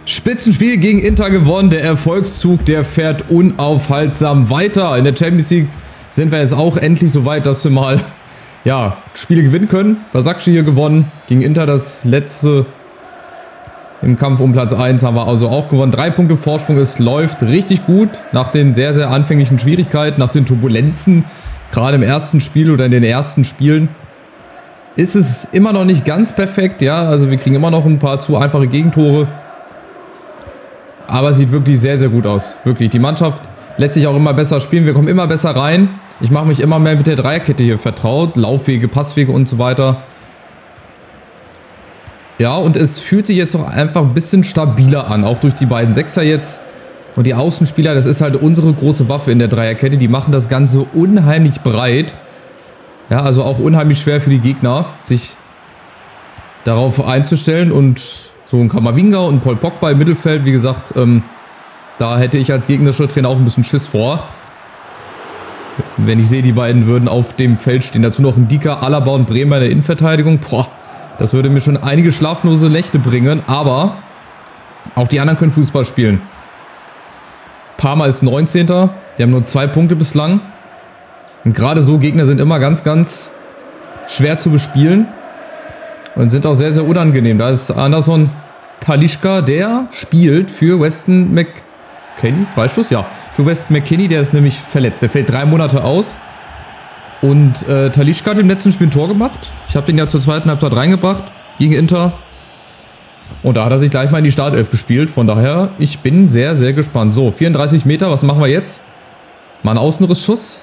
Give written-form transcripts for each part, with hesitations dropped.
Spitzenspiel gegen Inter gewonnen. Der Erfolgszug, der fährt unaufhaltsam weiter. In der Champions League sind wir jetzt auch endlich so weit, dass wir mal Spiele gewinnen können. Basakci hier gewonnen. Gegen Inter das letzte im Kampf um Platz 1 haben wir also auch gewonnen. 3 Punkte Vorsprung. Es läuft richtig gut. Nach den sehr, sehr anfänglichen Schwierigkeiten, nach den Turbulenzen, gerade im ersten Spiel oder in den ersten Spielen, ist es immer noch nicht ganz perfekt. Ja, also wir kriegen immer noch ein paar zu einfache Gegentore. Aber es sieht wirklich sehr, sehr gut aus. Wirklich, die Mannschaft lässt sich auch immer besser spielen. Wir kommen immer besser rein. Ich mache mich immer mehr mit der Dreierkette hier vertraut. Laufwege, Passwege und so weiter. Ja, und es fühlt sich jetzt auch einfach ein bisschen stabiler an. Auch durch die beiden Sechser jetzt. Und die Außenspieler, das ist halt unsere große Waffe in der Dreierkette. Die machen das Ganze unheimlich breit. Ja, also auch unheimlich schwer für die Gegner, sich darauf einzustellen. Und so ein Kamavinga und Paul Pogba im Mittelfeld, wie gesagt, da hätte ich als gegnerischer Trainer auch ein bisschen Schiss vor. Wenn ich sehe, die beiden würden auf dem Feld stehen. Dazu noch ein Dika, Alaba und Bremer in der Innenverteidigung. Boah, das würde mir schon einige schlaflose Nächte bringen. Aber auch die anderen können Fußball spielen. Parma ist 19. Die haben nur 2 Punkte bislang. Und gerade so Gegner sind immer ganz, ganz schwer zu bespielen. Und sind auch sehr, sehr unangenehm. Da ist Anderson Talisca, der spielt für Weston McKennie. Freistoß? Ja. Für Weston McKennie, der ist nämlich verletzt. Der fällt 3 Monate aus. Und Talisca hat im letzten Spiel ein Tor gemacht. Ich habe den ja zur zweiten Halbzeit reingebracht. Gegen Inter. Und da hat er sich gleich mal in die Startelf gespielt. Von daher, ich bin sehr, sehr gespannt. So, 34 Meter. Was machen wir jetzt? Mal einen Außenrissschuss.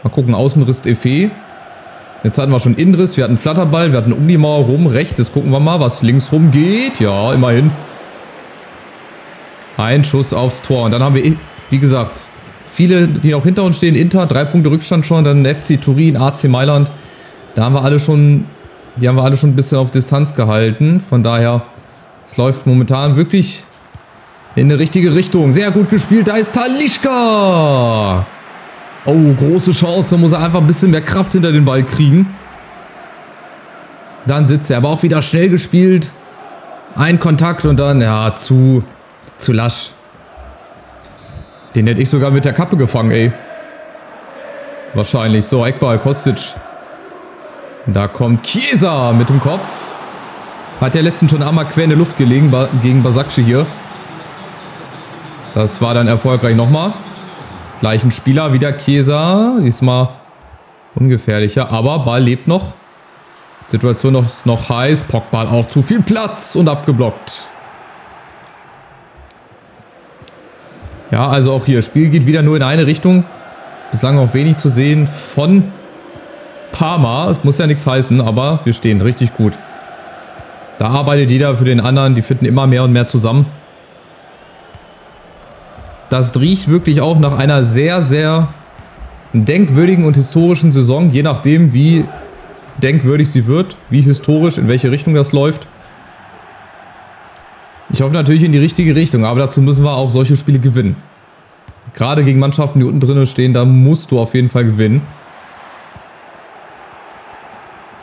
Mal gucken, Außenriss Efe. Jetzt hatten wir schon Innenriss, wir hatten Flatterball, wir hatten um die Mauer rum, rechts. Jetzt gucken wir mal, was links rum geht. Ja, immerhin. Ein Schuss aufs Tor. Und dann haben wir, wie gesagt, viele, die noch hinter uns stehen. Inter, 3 Punkte Rückstand schon. Dann FC Turin, AC Mailand. Da haben wir alle schon, die haben wir alle schon ein bisschen auf Distanz gehalten. Von daher, es läuft momentan wirklich in eine richtige Richtung. Sehr gut gespielt. Da ist Talisca. Oh, große Chance. Da muss er einfach ein bisschen mehr Kraft hinter den Ball kriegen. Dann sitzt er. Aber auch wieder schnell gespielt. Ein Kontakt und dann, ja, zu lasch. Den hätte ich sogar mit der Kappe gefangen, ey. Wahrscheinlich. So, Eckball, Kostic. Da kommt Chiesa mit dem Kopf. Hat ja letztens schon einmal quer in der Luft gelegen gegen Basakci hier. Das war dann erfolgreich nochmal. Gleichen Spieler, wieder Chiesa. Diesmal ungefährlicher, aber Ball lebt noch. Situation noch heiß. Pogba auch zu viel Platz und abgeblockt. Ja, also auch hier. Spiel geht wieder nur in eine Richtung. Bislang auch wenig zu sehen von Parma. Es muss ja nichts heißen, aber wir stehen richtig gut. Da arbeitet jeder für den anderen. Die finden immer mehr und mehr zusammen. Das riecht wirklich auch nach einer sehr, sehr denkwürdigen und historischen Saison. Je nachdem, wie denkwürdig sie wird, wie historisch, in welche Richtung das läuft. Ich hoffe natürlich in die richtige Richtung, aber dazu müssen wir auch solche Spiele gewinnen. Gerade gegen Mannschaften, die unten drin stehen, da musst du auf jeden Fall gewinnen.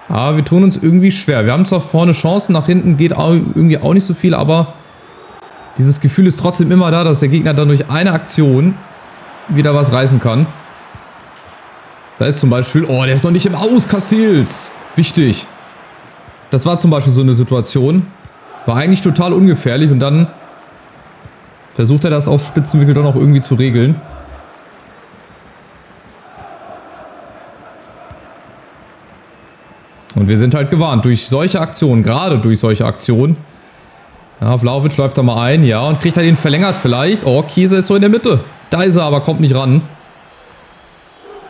Aber wir tun uns irgendwie schwer. Wir haben zwar vorne Chancen, nach hinten geht irgendwie auch nicht so viel, aber dieses Gefühl ist trotzdem immer da, dass der Gegner dann durch eine Aktion wieder was reißen kann. Da ist zum Beispiel, oh, der ist noch nicht im Aus, Castells. Wichtig. Das war zum Beispiel so eine Situation. War eigentlich total ungefährlich und dann versucht er das auf Spitzenwinkel doch noch irgendwie zu regeln. Und wir sind halt gewarnt durch solche Aktionen, gerade durch solche Aktionen. Ja, Vlahovic läuft da mal ein, ja, und kriegt er den verlängert vielleicht. Oh, Chiesa ist so in der Mitte. Da ist er, aber kommt nicht ran.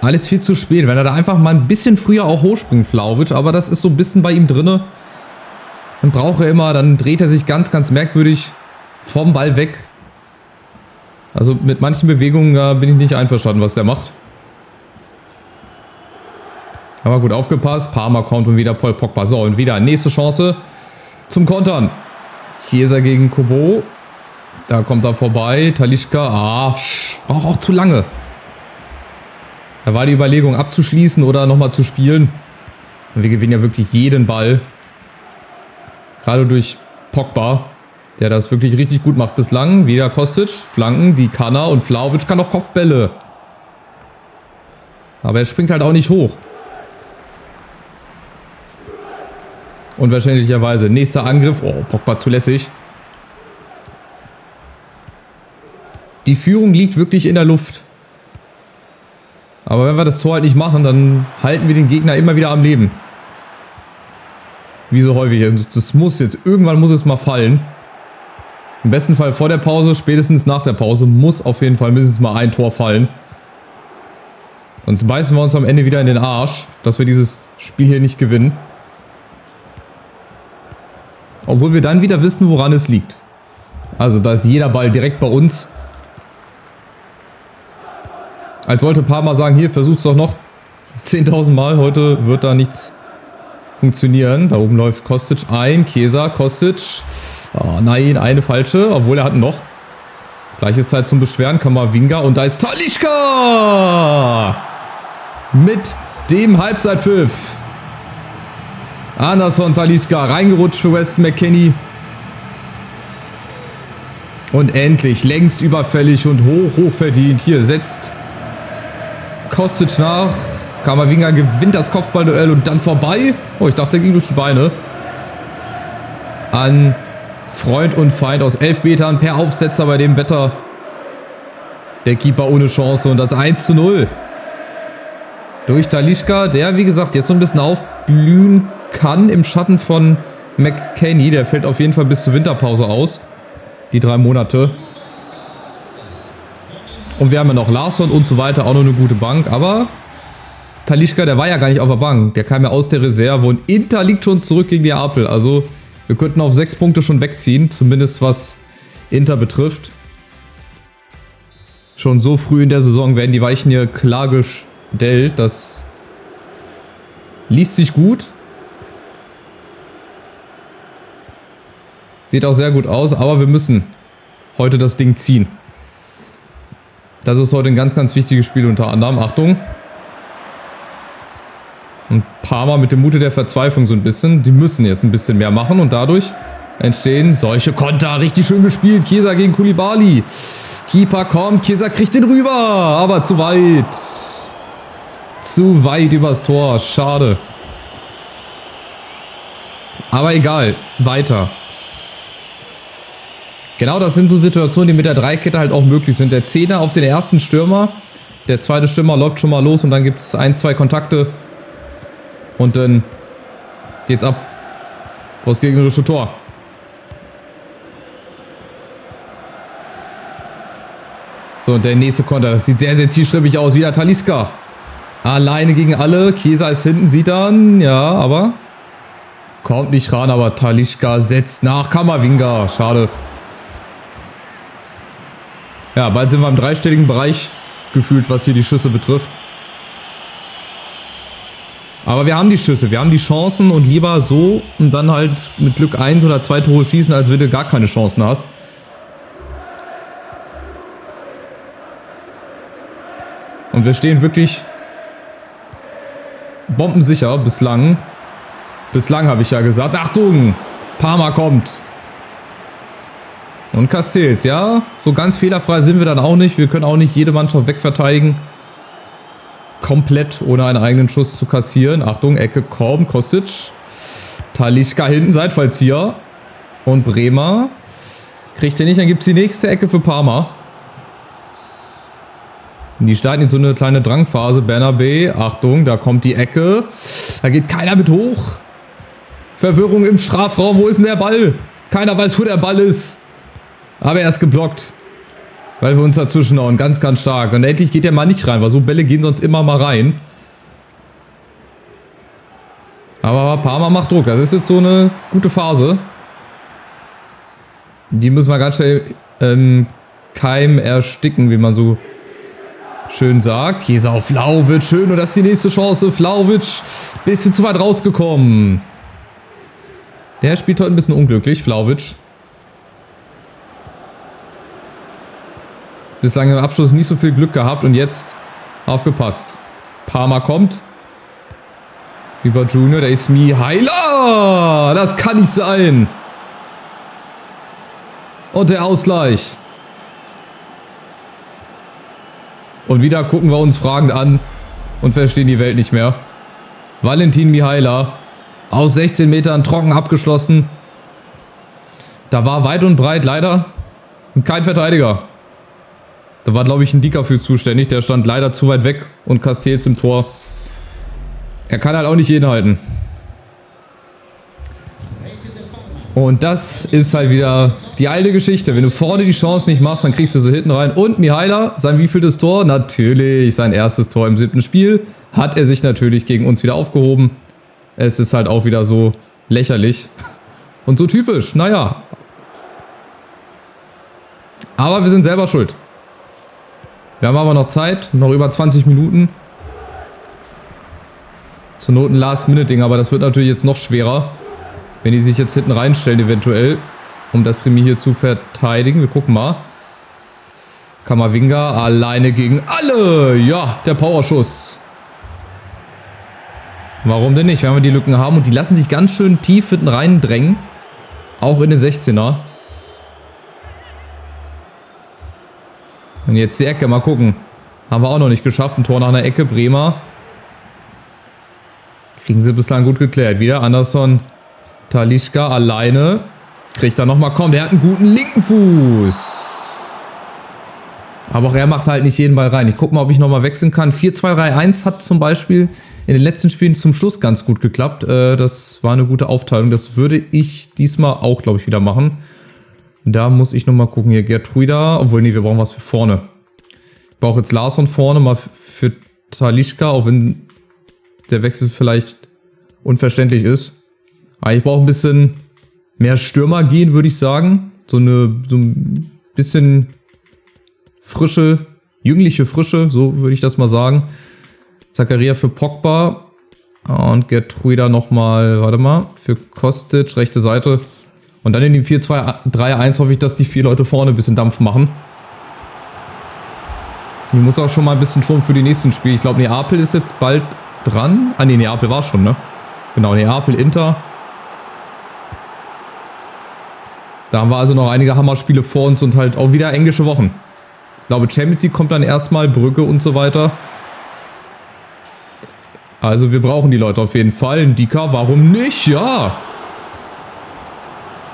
Alles viel zu spät, wenn er da einfach mal ein bisschen früher auch hochspringt, Vlahovic. Aber das ist so ein bisschen bei ihm drinne. Dann braucht er immer, dann dreht er sich ganz, ganz merkwürdig vom Ball weg. Also mit manchen Bewegungen bin ich nicht einverstanden, was der macht. Aber gut, aufgepasst. Parma kommt und wieder Paul Pogba. So, und wieder nächste Chance zum Kontern. Chiesa gegen Kobo. Da kommt er vorbei. Talisca. Braucht auch zu lange. Da war die Überlegung abzuschließen oder nochmal zu spielen. Und wir gewinnen ja wirklich jeden Ball. Gerade durch Pogba. Der das wirklich richtig gut macht bislang. Wieder Kostic, Flanken, die kann er. Und Vlahovic kann auch Kopfbälle. Aber er springt halt auch nicht hoch. Unwahrscheinlicherweise. Nächster Angriff. Oh, Pogba zulässig. Die Führung liegt wirklich in der Luft. Aber wenn wir das Tor halt nicht machen, dann halten wir den Gegner immer wieder am Leben. Wie so häufig. Das muss jetzt, irgendwann muss es mal fallen. Im besten Fall vor der Pause, spätestens nach der Pause muss auf jeden Fall mindestens mal ein Tor fallen. Sonst beißen wir uns am Ende wieder in den Arsch, dass wir dieses Spiel hier nicht gewinnen. Obwohl wir dann wieder wissen, woran es liegt. Also da ist jeder Ball direkt bei uns. Als wollte Parma sagen, hier, versuch's doch noch 10.000 Mal. Heute wird da nichts funktionieren. Da oben läuft Kostic ein. Chiesa, Kostic. Oh, nein, eine falsche. Obwohl er hat noch. Gleiche Zeit zum Beschweren. Kamavinga. Und da ist Talisca! Mit dem Halbzeitpfiff. Anderson Talisca reingerutscht für Weston McKennie. Und endlich, längst überfällig und hoch verdient. Hier setzt Kostic nach. Kamavinga gewinnt das Kopfballduell und dann vorbei. Oh, ich dachte, er ging durch die Beine. An Freund und Feind aus 11 Metern per Aufsetzer bei dem Wetter. Der Keeper ohne Chance und das 1:0. Durch Talisca, der wie gesagt jetzt so ein bisschen aufblühen kann im Schatten von McKennie. Der fällt auf jeden Fall bis zur Winterpause aus. Die 3 Monate. Und wir haben ja noch Larsson und so weiter, auch noch eine gute Bank. Aber Talisca, der war ja gar nicht auf der Bank. Der kam ja aus der Reserve und Inter liegt schon zurück gegen Neapel. Also wir könnten auf 6 Punkte schon wegziehen. Zumindest was Inter betrifft. Schon so früh in der Saison werden die Weichen hier klar gestellt. Das liest sich gut. Sieht auch sehr gut aus, aber wir müssen heute das Ding ziehen. Das ist heute ein ganz, ganz wichtiges Spiel unter anderem. Achtung. Und Parma mit dem Mute der Verzweiflung so ein bisschen. Die müssen jetzt ein bisschen mehr machen und dadurch entstehen solche Konter. Richtig schön gespielt. Chiesa gegen Koulibaly. Keeper kommt. Chiesa kriegt den rüber. Aber zu weit. Zu weit übers Tor. Schade. Aber egal. Weiter. Genau, das sind so Situationen, die mit der Dreikette halt auch möglich sind. Der Zehner auf den ersten Stürmer. Der zweite Stürmer läuft schon mal los und dann gibt es 1, 2 Kontakte. Und dann geht's ab vors gegnerische Tor. So, und der nächste Konter. Das sieht sehr, sehr zielstrebig aus. Wieder Talisca. Alleine gegen alle. Chiesa ist hinten, sieht dann. Ja, aber kommt nicht ran. Aber Talisca setzt nach. Kamavinga. Schade. Ja, bald sind wir im dreistelligen Bereich gefühlt, was hier die Schüsse betrifft. Aber wir haben die Schüsse, wir haben die Chancen und lieber so und dann halt mit Glück 1 oder 2 Tore schießen, als wenn du gar keine Chancen hast. Und wir stehen wirklich bombensicher bislang. Bislang habe ich ja gesagt. Achtung! Parma kommt. Und Castells, ja, so ganz fehlerfrei sind wir dann auch nicht. Wir können auch nicht jede Mannschaft wegverteidigen. Komplett ohne einen eigenen Schuss zu kassieren. Achtung, Ecke kommt, Kostic. Talisca hinten, Seitfallzieher. Und Bremer kriegt er nicht, dann gibt es die nächste Ecke für Parma. Die starten jetzt so eine kleine Drangphase. Bernabé, Achtung, da kommt die Ecke. Da geht keiner mit hoch. Verwirrung im Strafraum, wo ist denn der Ball? Keiner weiß, wo der Ball ist. Aber er ist geblockt. Weil wir uns dazwischen hauen. Ganz, ganz stark. Und endlich geht der mal nicht rein, weil so Bälle gehen sonst immer mal rein. Aber Parma macht Druck. Das ist jetzt so eine gute Phase. Die müssen wir ganz schnell Keim ersticken, wie man so schön sagt. Chiesa auf Vlahovic. Schön. Und das ist die nächste Chance. Vlahovic. Bisschen zu weit rausgekommen. Der spielt heute ein bisschen unglücklich. Vlahovic. Bislang im Abschluss nicht so viel Glück gehabt und jetzt aufgepasst. Parma kommt. Über Junior, der ist Mihaila. Das kann nicht sein. Und der Ausgleich. Und wieder gucken wir uns fragend an und verstehen die Welt nicht mehr. Valentin Mihaila aus 16 Metern trocken abgeschlossen. Da war weit und breit leider kein Verteidiger. Da war, glaube ich, ein Dicker für zuständig. Der stand leider zu weit weg und Castells im Tor. Er kann halt auch nicht jeden halten. Und das ist halt wieder die alte Geschichte. Wenn du vorne die Chance nicht machst, dann kriegst du sie hinten rein. Und Mihaila, sein wievieltes Tor? Natürlich sein erstes Tor im 7. Spiel. Hat er sich natürlich gegen uns wieder aufgehoben. Es ist halt auch wieder so lächerlich. Und so typisch, naja. Aber wir sind selber schuld. Wir haben aber noch Zeit, noch über 20 Minuten. Zur Not ein Last-Minute-Ding, aber das wird natürlich jetzt noch schwerer. Wenn die sich jetzt hinten reinstellen eventuell, um das Remis hier zu verteidigen. Wir gucken mal. Kamavinga alleine gegen alle. Ja, der Powerschuss. Warum denn nicht? Wenn wir die Lücken haben und die lassen sich ganz schön tief hinten rein drängen. Auch in den 16er. Und jetzt die Ecke, mal gucken. Haben wir auch noch nicht geschafft. Ein Tor nach einer Ecke, Bremer. Kriegen sie bislang gut geklärt. Wieder Anderson. Talisca alleine. Kriegt er nochmal. Komm, der hat einen guten linken Fuß. Aber auch er macht halt nicht jeden Ball rein. Ich gucke mal, ob ich nochmal wechseln kann. 4-2-3-1 hat zum Beispiel in den letzten Spielen zum Schluss ganz gut geklappt. Das war eine gute Aufteilung. Das würde ich diesmal auch, glaube ich, wieder machen. Da muss ich nochmal gucken. Hier Gertruida. Obwohl, nee, wir brauchen was für vorne. Ich brauche jetzt Larsson vorne mal für Talisca. Auch wenn der Wechsel vielleicht unverständlich ist. Aber ich brauche ein bisschen mehr Stürmer gehen, würde ich sagen. So ein bisschen frische, jüngliche Frische, so würde ich das mal sagen. Zakaria für Pogba und Gertruida nochmal, warte mal, für Kostic, rechte Seite. Und dann in die 4-2-3-1 hoffe ich, dass die 4 Leute vorne ein bisschen Dampf machen. Ich muss auch schon mal ein bisschen schon für die nächsten Spiele. Ich glaube, Neapel ist jetzt bald dran. Ah, nee, Neapel war schon, ne? Genau, Neapel, Inter. Da haben wir also noch einige Hammerspiele vor uns und halt auch wieder englische Wochen. Ich glaube, Champions League kommt dann erstmal, Brügge und so weiter. Also wir brauchen die Leute auf jeden Fall. Ndika, warum nicht? Ja.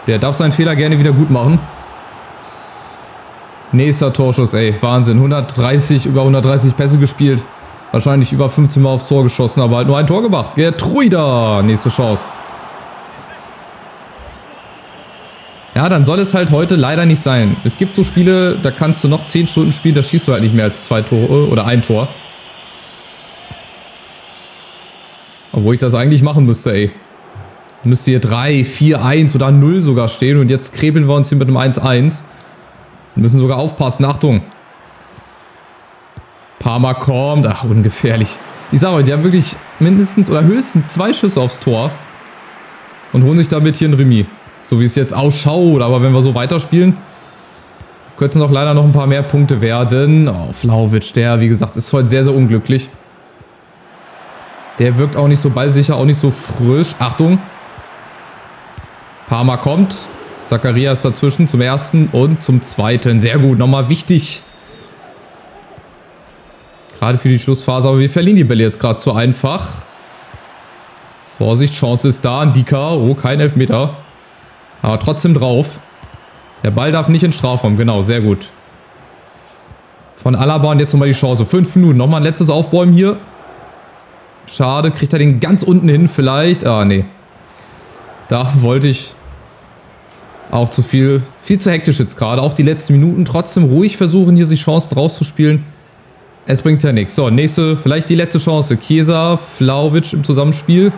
Der darf seinen Fehler gerne wieder gut machen. Nächster Torschuss, ey. Wahnsinn. Über 130 Pässe gespielt. Wahrscheinlich über 15 Mal aufs Tor geschossen, aber halt nur ein Tor gemacht. Gertruida. Nächste Chance. Ja, dann soll es halt heute leider nicht sein. Es gibt so Spiele, da kannst du noch 10 Stunden spielen, da schießt du halt nicht mehr als 2 Tore oder ein Tor. Obwohl ich das eigentlich machen müsste, ey. Müsste hier 3, 4, 1 oder 0 sogar stehen und jetzt krebeln wir uns hier mit einem 1-1. Wir müssen sogar aufpassen, Achtung. Parma kommt, ach, ungefährlich. Ich sag mal, die haben wirklich mindestens oder höchstens 2 Schüsse aufs Tor und holen sich damit hier ein Remis. So wie es jetzt ausschaut, aber wenn wir so weiterspielen, könnten noch leider noch ein paar mehr Punkte werden. Oh, Vlahovic, der, wie gesagt, ist heute sehr, sehr unglücklich. Der wirkt auch nicht so ballsicher, auch nicht so frisch. Achtung. Parma kommt. Zakaria ist dazwischen zum ersten und zum zweiten. Sehr gut, nochmal wichtig. Gerade für die Schlussphase, aber wir verlieren die Bälle jetzt gerade zu einfach. Vorsicht, Chance ist da. Ndika, oh, kein Elfmeter. Aber trotzdem drauf. Der Ball darf nicht in den Strafraum. Genau, sehr gut. Von Alaba und jetzt nochmal die Chance. 5 Minuten. Nochmal ein letztes Aufbäumen hier. Schade. Kriegt er den ganz unten hin vielleicht? Ah, nee. Da wollte ich auch zu viel. Viel zu hektisch jetzt gerade. Auch die letzten Minuten. Trotzdem ruhig versuchen, hier sich Chancen rauszuspielen. Es bringt ja nichts. So, nächste, vielleicht die letzte Chance. Chiesa, Vlahovic im Zusammenspiel.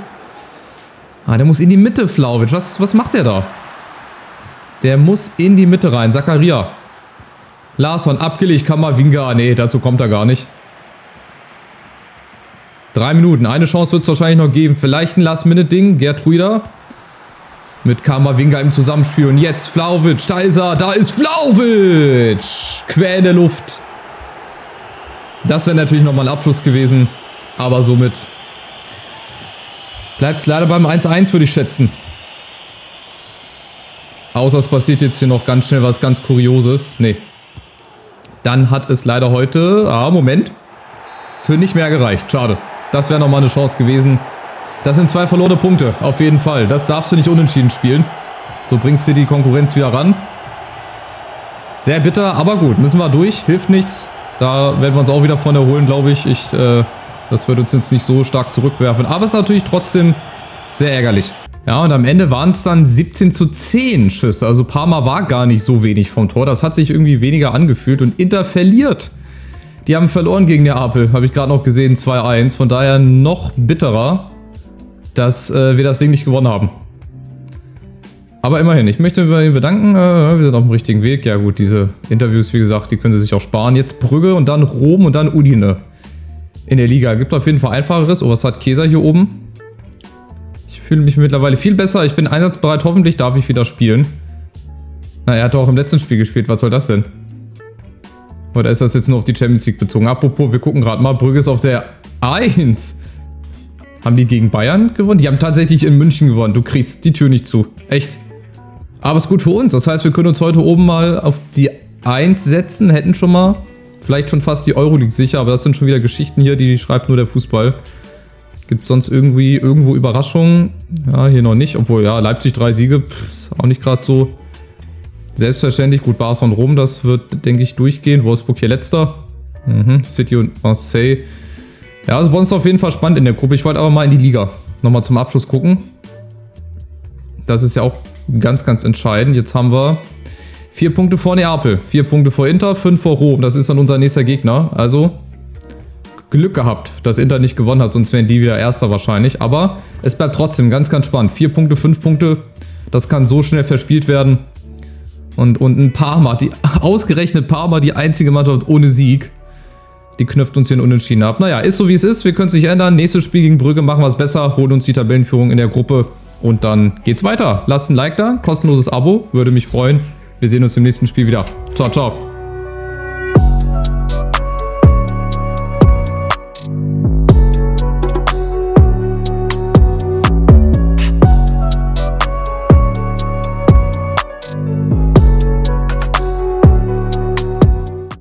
Ah, der muss in die Mitte, Vlahovic. Was macht der da? Der muss in die Mitte rein. Zakaria. Larsson abgelegt. Kamavinga. Nee, dazu kommt er gar nicht. 3 Minuten. Eine Chance wird es wahrscheinlich noch geben. Vielleicht ein Last-Minute-Ding. Gertruida. Mit Kamavinga im Zusammenspiel. Und jetzt Vlahovic. Da ist er. Da ist Vlahovic. Quer in der Luft. Das wäre natürlich nochmal ein Abschluss gewesen. Aber somit bleibt es leider beim 1-1, würde ich schätzen. Außer es passiert jetzt hier noch ganz schnell was ganz Kurioses. Nee. Dann hat es leider heute, Moment, für nicht mehr gereicht. Schade. Das wäre nochmal eine Chance gewesen. Das sind 2 verlorene Punkte, auf jeden Fall. Das darfst du nicht unentschieden spielen. So bringst du die Konkurrenz wieder ran. Sehr bitter, aber gut, müssen wir durch. Hilft nichts. Da werden wir uns auch wieder von erholen, glaube ich. Das wird uns jetzt nicht so stark zurückwerfen. Aber es ist natürlich trotzdem sehr ärgerlich. Ja, und am Ende waren es dann 17:10 Schüsse. Also Parma war gar nicht so wenig vom Tor. Das hat sich irgendwie weniger angefühlt. Und Inter verliert. Die haben verloren gegen Neapel. Habe ich gerade noch gesehen, 2:1. Von daher noch bitterer, dass wir das Ding nicht gewonnen haben. Aber immerhin, ich möchte bei Ihnen bedanken. Wir sind auf dem richtigen Weg. Ja gut, diese Interviews, wie gesagt, die können Sie sich auch sparen. Jetzt Brügge und dann Rom und dann Udine in der Liga. Gibt auf jeden Fall einfacheres. Oh, was hat Chiesa hier oben? Ich fühle mich mittlerweile viel besser. Ich bin einsatzbereit. Hoffentlich darf ich wieder spielen. Na, er hat doch auch im letzten Spiel gespielt. Was soll das denn? Oder ist das jetzt nur auf die Champions League bezogen? Apropos, wir gucken gerade mal. Brügge ist auf der 1. Haben die gegen Bayern gewonnen? Die haben tatsächlich in München gewonnen. Du kriegst die Tür nicht zu. Echt. Aber ist gut für uns. Das heißt, wir können uns heute oben mal auf die 1 setzen. Hätten schon mal vielleicht schon fast die Euroleague sicher. Aber das sind schon wieder Geschichten hier, die schreibt nur der Fußball. Gibt sonst irgendwo Überraschungen? Ja, hier noch nicht. Obwohl, ja, Leipzig 3 Siege. Ist auch nicht gerade so selbstverständlich. Gut, Barca und Rom, das wird, denke ich, durchgehen. Wolfsburg hier letzter. City und Marseille. Ja, also bei uns ist auf jeden Fall spannend in der Gruppe. Ich wollte aber mal in die Liga nochmal zum Abschluss gucken. Das ist ja auch ganz, ganz entscheidend. Jetzt haben wir 4 Punkte vor Neapel, 4 Punkte vor Inter, 5 vor Rom. Das ist dann unser nächster Gegner. Also Glück gehabt, dass Inter nicht gewonnen hat, sonst wären die wieder Erster wahrscheinlich. Aber es bleibt trotzdem ganz, ganz spannend. 4 Punkte, 5 Punkte, das kann so schnell verspielt werden. Und ein Parma, ausgerechnet Parma, die einzige Mannschaft ohne Sieg, die knüpft uns hier in Unentschieden ab. Naja, ist so wie es ist, wir können es nicht ändern. Nächstes Spiel gegen Brügge machen wir es besser, holen uns die Tabellenführung in der Gruppe und dann geht's weiter. Lasst ein Like da, kostenloses Abo, würde mich freuen. Wir sehen uns im nächsten Spiel wieder. Ciao, ciao.